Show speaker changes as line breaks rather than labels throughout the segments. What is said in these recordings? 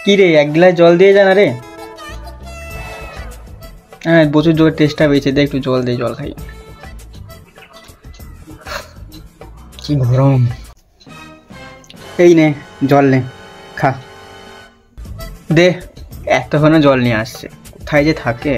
কি রে, এক গ্লাস জল দিয়ে যা না রে। হ্যাঁ, প্রচুর জোর টেস্টটা পেয়েছে, দে একটু জল দে, জল খাই। কি গরম। এই নে জল নে, খা। দে, এতক্ষণে জল নিয়ে আসছে, কোথায় যে থাকে।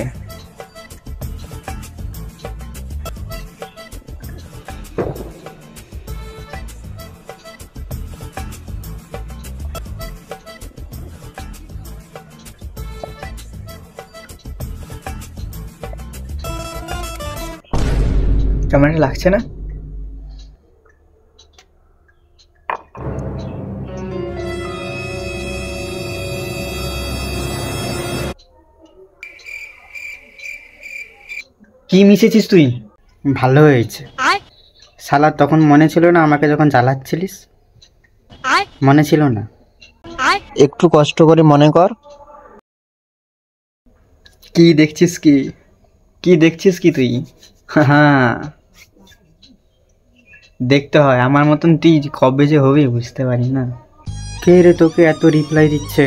কেমন লাগছে না? কি মিশেছিস তুই? ভালো হয়েছে। শালা তখন মনে ছিল না আমাকে যখন জ্বালাচ্ছিলিস? মনে ছিল না?
একটু কষ্ট করে মনে কর।
কি দেখছিস কি? কি দেখছিস কি তুই? হ্যাঁ, দেখতে হয়। আমার মতন তুই কবে যে হবি বুঝতে পারি না। কে রে তোকে এত রিপ্লাই দিচ্ছে,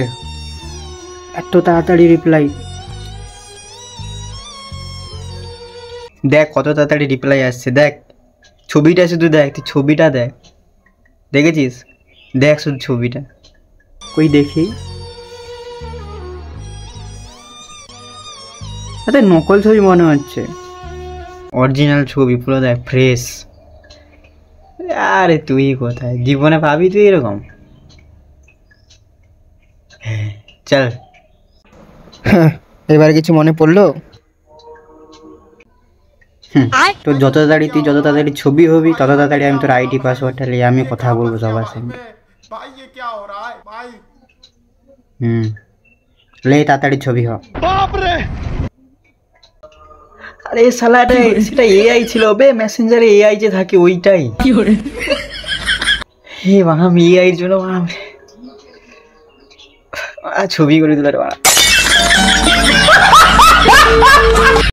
এত তাড়াতাড়ি রিপ্লাই? দেখ কত তাড়াতাড়ি রিপ্লাই আসছে, দেখ ছবিটা, শুধু দেখ, তুই ছবিটা দেখ। দেখেছিস? দেখ শুধু ছবিটা। কই দেখি। আরে নকল ছবি মনে হচ্ছে, অরিজিনাল ছবি পুরো দেখ, ফ্রেশ। আরে তুই কোথায়, জীবনে পাবি তুই এরকম? চল।
এবার কিছু মনে পড়লো?
তোর যত তাড়াতাড়ি ছবি হবি, তত তাড়াতাড়ি আমি তোর আইডি পাসওয়ার্ডটা নিয়ে আমি কথা বলবো সবার সঙ্গে। লে তাড়াতাড়ি ছবি হ। আরে শালাটা, সেটা এআই ছিল বে, মেসেঞ্জারে এআই যে থাকে ওইটাই। হে বাবা, আমি এআই এর জন্য ছবি করে দিলাম।